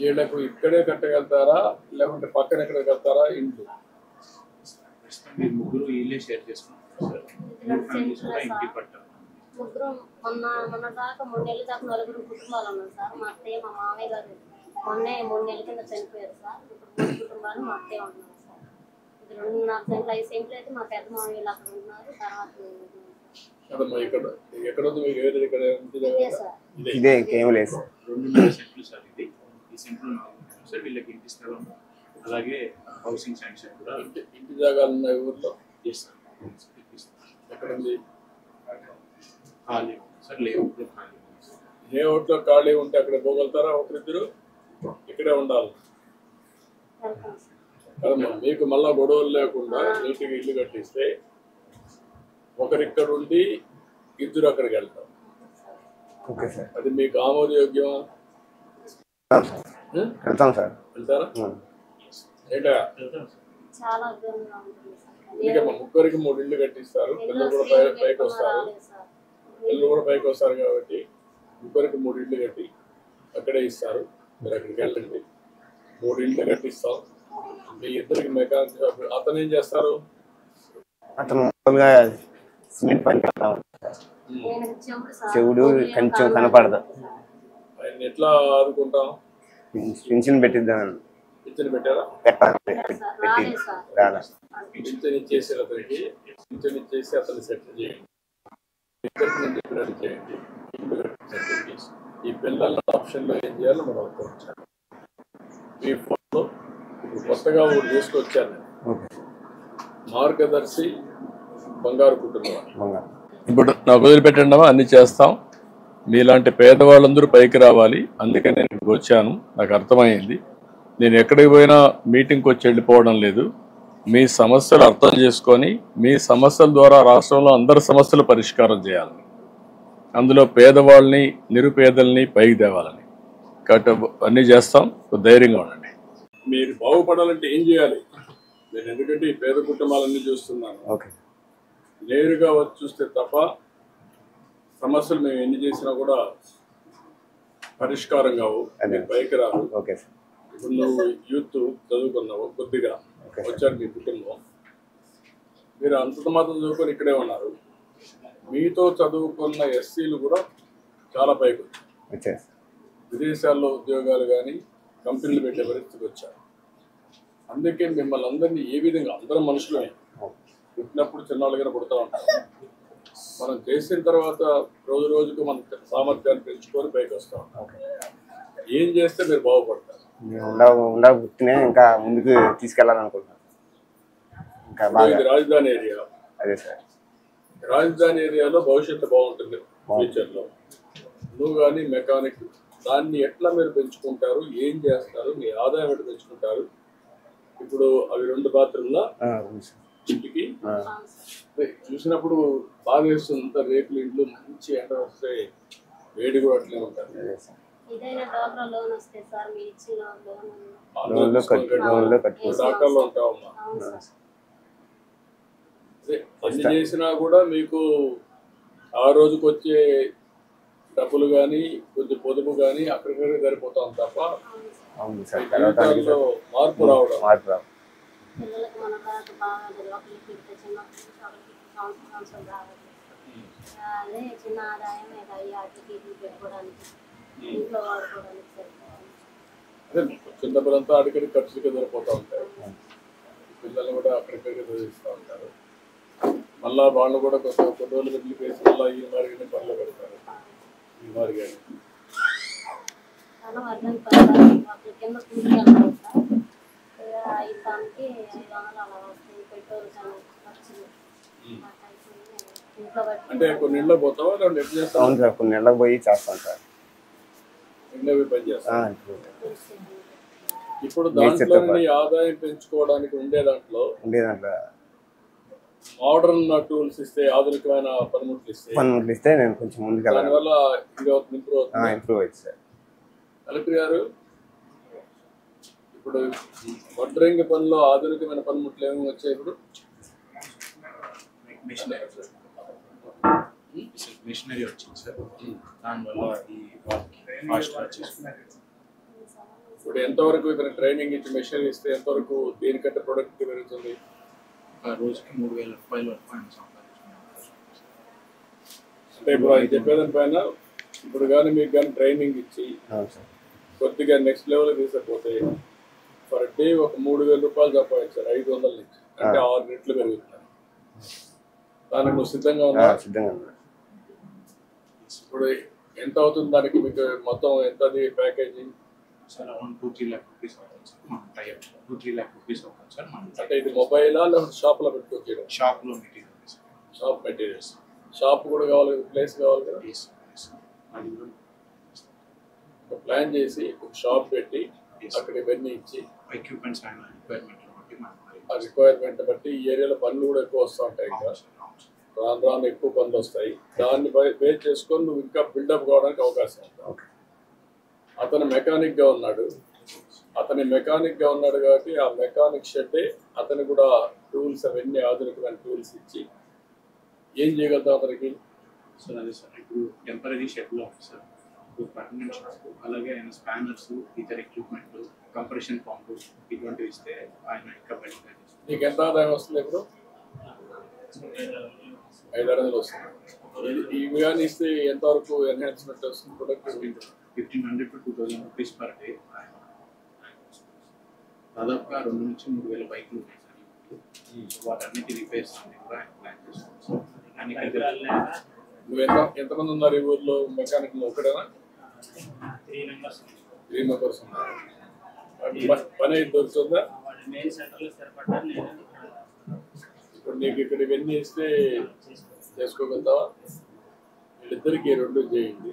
వీళ్ళకు ఇక్కడే కట్టగలుగుతారా లేకుంటే పక్కన ఎక్కడ కడతారా ఇంట్లో? మీరు ముగ్గురు ఇల్లే షేర్ చేసుకుంటారు సార్. ఇంటి పట్టారు ముగ్గురు మొన్న దాకా 3 నెలల దాకా 4 కుటుంబాలు ఉన్నాం సార్. మా అత్తయ్య మా మామయ్య గారు మొన్నే 3 నెలల కింద చనిపోయారు సార్. ఇప్పుడు 3 కుటుంబాలు మా అత్తయ్య ఉంటున్నారు సార్. ఇది 2.5 సెంట్లు 5 సెంట్లు అయితే మా పెద్ద మామయ్యలు అక్కడ ఉన్నారు. తర్వాత ఇదే ఇంకేం లేదు సార్. 2.5 సెంట్లు సార్. ఇది ఈ సెంట్లు 4 సార్. వీళ్ళకి ఇంటి స్థలం అలాగే హౌసింగ్ శాంక్షన్ కూడా ఇంటి జాగాలు ఉన్నాయి ఊర్లో. ఎక్కడ ఉంది ఖాళీ సార్? లేఅవుట్లో ఖాళీ. లేఅవుట్లో ఖాళీ ఉంటే అక్కడ పోగలుగుతారా? ఒకరిద్దరు ఇక్కడే ఉండాలి కదమ్మా. మీకు మళ్ళా గొడవలు లేకుండా నీటికి ఇల్లు కట్టిస్తే ఒకరిక్కడ ఉండి ఇద్దరు అక్కడికి వెళ్తాం. అది మీకు ఆమోదయోగ్యమా? వెళ్తాం సార్. వెళ్తారా? ఏంటా చాలా ఇబ్బందిగా ఉంటుంది సార్. ఎందుకమ్మా ముగ్గురికి 3 ఇళ్ళు కట్టిస్తారు. పిల్లలు కూడా పైకి వస్తారు. కాబట్టి ముగ్గురికి 3 ఇళ్ళు కట్టి అక్కడే ఇస్తారు. మీరు అక్కడికి వెళ్ళండి. 3 ఇళ్ళు కట్టిస్తాం. మీ ఇద్దరికి మెకానిక్ షాప్. అతను ఏం చేస్తారు? అతను సిమెంట్ పని చెవుడు కొంచెం కనపడదు. ఆయన ఎట్లా ఆదుకుంటాం? పింఛన్ పెట్టిద్దాం. పింఛన్ పెట్టారా? పెట్టి రాదా? పింఛన్ ఇచ్చేసి అతనికి పింఛన్ ఇచ్చేసి అతన్ని సెటిల్ చేయండి. చేయండి. ఈ పిల్లల ఆప్షన్లో ఏం చేయాలో మనం అనుకోవచ్చాను. మీ ఫోన్లో ఇప్పుడు కొత్తగా ఒకటి తీసుకొచ్చాను. మార్గదర్శి బంగారు కుటుంబం. ఇప్పుడు నాకు వదిలిపెట్టండి, అన్ని చేస్తాం. మీలాంటి పేదవాళ్ళందరూ పైకి రావాలి. అందుకే నేను ఇక్కడికి వచ్చాను. నాకు అర్థమైంది. నేను ఎక్కడికి పోయినా మీటింగ్కి వచ్చి వెళ్ళిపోవడం లేదు. మీ సమస్యలు అర్థం చేసుకొని మీ సమస్యల ద్వారా రాష్ట్రంలో అందరి సమస్యలు పరిష్కారం చేయాలని, అందులో పేదవాళ్ళని నిరుపేదల్ని పైకి తేవాలని కాబట్టి అన్నీ చేస్తాం. ధైర్యంగా ఉండండి. మీరు బాగుపడాలంటే ఏం చేయాలి? నేను ఎందుకంటే ఈ పేద కుటుంబాలన్నీ చూస్తున్నాను. నేరుగా వచ్చి చూస్తే తప్ప సమస్యలు మేము ఎన్ని చేసినా కూడా పరిష్కారం కావు, పైకి రావు. ఇప్పుడు నువ్వు యూత్ చదువుకున్నావు, కొద్దిగా వచ్చారు మీ కుటుంబం. మీరు అంత మాత్రం చదువుకొని ఇక్కడే ఉన్నారు. మీతో చదువుకున్న ఎస్సీలు కూడా చాలా పైకి వచ్చారు. విదేశాల్లో ఉద్యోగాలు కానీ కంపెనీలు పెట్టే పరిస్థితికి వచ్చారు. అందుకే మిమ్మల్ని అందరినీ ఏ విధంగా, అందరం మనుషులమే, పుట్టినప్పుడు చిన్నవాళ్ళుగానే పుడతా ఉంటాం. మనం చేసిన తర్వాత రోజు రోజుకు మన సామర్థ్యాన్ని పెంచుకొని పైకి వస్తాం. ఏం చేస్తే మీరు బాగుపడతారు? పుట్టినే ఇంకా ముందుకు తీసుకెళ్ళాలనుకుంటున్నాను. ఇది రాజధాని ఏరియా. అదే సార్, రాజధాని ఏరియాలో భవిష్యత్తు బాగుంటుంది ఫ్యూచర్లో. నువ్వు కానీ మెకానిక్, దాన్ని ఎట్లా మీరు పెంచుకుంటారు? ఏం చేస్తారు? మీ ఆదాయం ఎట్లా పెంచుకుంటారు? ఇప్పుడు అవి 2 బాత్రూమ్ల ఇంటికి చూసినప్పుడు బాగా వేస్తుంది. రేకులు ఇంట్లో మంచి ఎండ వస్తే వేడి కూడా అట్లే ఉంటుంది. డాక్టర్లో ఉంటావమ్మా. అన్ని చేసినా కూడా మీకు ఆ రోజుకి వచ్చే డబ్బులు కానీ కొంచెం పొదుపు కానీ అక్కడికక్కడే సరిపోతాం తప్ప మార్పు రావడం. చిన్న ఆదాయం పెట్టుకోవడానికి, ఇంట్లో వాడుకోవడానికి. అదే చిన్న డబ్బులంతా అడిగడి ఖర్చులకి సరిపోతూ ఉంటాయి. పిల్లలు కూడా అక్కడికక్కడికి చదివిస్తూ ఉంటారు. మళ్ళా వాళ్ళు కూడా కొన్ని రోజులు బిడ్డలు వేసి మళ్ళీ ఈ మారిగానే పనులు పెడతారు. ఈ మారిగానే అంటే కొన్ని ఇళ్ళకి పోతావా? ఎట్లా చేస్తావు? అవును సార్, కొన్ని ఇళ్ళకి పోయి చేస్తాను సార్. ఇళ్ళకి పని చేస్తాను. ఇప్పుడు దాంట్లో ఆదాయం పెంచుకోవడానికి ఉండే దాంట్లో మోడర్న్ టూల్స్ ఇస్తే, ఆధునికమైన పనిముట్లు ఇస్తే నేను కొంచెం ముందుకు దానివల్ల ఇంప్రూవ్ అవుతుంది సార్. కలెక్టర్ గారు, ఇప్పుడు వడ్రంగి పనిలో ఆధునికమైన పనిముట్లు ఏమేమి వచ్చాయి? ఇప్పుడు మిషనరీ వచ్చింది సార్. దానివల్ల ఈ ఫాస్ట్ వచ్చేసి ఇప్పుడు ఎంతవరకు ఇతను ట్రైనింగ్ ఇచ్చి మెషిన్ ఇస్తే ఎంతవరకు దీనికంటే ప్రొడక్ట్ పెరుగుతుంది? ఒక రోజుకి 3,000 రూపాయల వరకు ఆయన సంపాదించుకున్నాం. అంటే ఇప్పుడు ఆయన చెప్పేదాని పైన ఇప్పుడు కానీ మీకు కానీ ట్రైనింగ్ ఇచ్చి అవును సార్. కొద్దిగా నెక్స్ట్ లెవెల్ తీసుకపోతే పర్ డే ఒక 3,000 రూపాయలు సంపాదించారు 500 నుంచి, అంటే 6 రెట్లు పెరుగుతున్నారు. దానికి నువ్వు సిద్ధంగా ఉన్నా? సిద్ధంగా ఉన్నా. ఇప్పుడు ఎంత అవుతుంది దానికి మీకు మొత్తం ఎంతది package? Sir around 2-3 lakh rupees అవుతుంది సార్. మనం టైప్ 2-3 lakh రూపీస్ అవుతుంది సార్. మనం అంటే ఇది మొబైలా లేకపోతే షాప్లో పెట్టుకోవచ్చు? షాప్లో material sir. Shop materials, shop కూడా కావాలి కదా, ప్లేస్ కావాలి కదా. అది కూడా ఒక ప్లాన్ చేసి ఒక షాప్ పెట్టి అక్కడ ఇవన్నీ ఇచ్చి ఎక్విప్మెంట్స్ అండ్ రిక్వైర్మెంట్ బట్టి మనం ఆ రిక్వైర్మెంట్ బట్టి ఈ ఏరియాలో పనులు కూడా ఎక్కువ వస్తూ ఉంటాయి. ఇంకా రాను రాను ఎక్కువ పనులు వస్తాయి. దాన్ని బేస్ చేసుకొని నువ్వు ఇంకా బిల్డప్ కావడానికి అవకాశం ఉంటుంది. అతను మెకానిక్గా ఉన్నాడు, కాబట్టి ఆ మెకానిక్ షెడ్డే అతను కూడా టూల్స్ అవన్నీ ఆధునికమైన టూల్స్ ఇచ్చి ఏం చేయగలుగుతాం అతనికి? సార్ అదే సార్, ఇప్పుడు టెంపరీ షెడ్లో ఉంది సార్, ఇప్పుడు పర్మనెంట్ షాప్, అలాగే ఆయన స్పానర్స్, ఇతర ఎక్విప్మెంట్, కంప్రెషన్ పంపు ఇటువంటివి ఇస్తే ఆయన ఇంకా బెటర్గా చేస్తారు. నీకు ఎంత ఆదాయం వస్తుంది? ఇప్పుడు 5,000 వస్తుంది. ఇవి కానీ ఇస్తే ఎంతవరకు ఎన్హాన్స్మెంట్ వస్తుంది product? 1,500 to 2,000 rupees per day. దాదాపుగా 2 నుంచి 3,000 బైకులు ఉన్నాయి సార్. వాటన్నిటి రిపేర్స్ అన్ని కూడా ఆయన ప్లాన్ చేస్తాం సార్. నువ్వు ఎంతమంది ఉన్నారు ఈ ఊర్లో మెకానిక్? ఒకటేనా? 3 members. 3 members ఉన్నారు. పని అయితే దొరుకుతుందా? ఇప్పుడు నీకు ఇక్కడ ఇవన్నీ ఇస్తే చేసుకోగలుగుతావా? వీళ్ళిద్దరికి 2 చేయండి.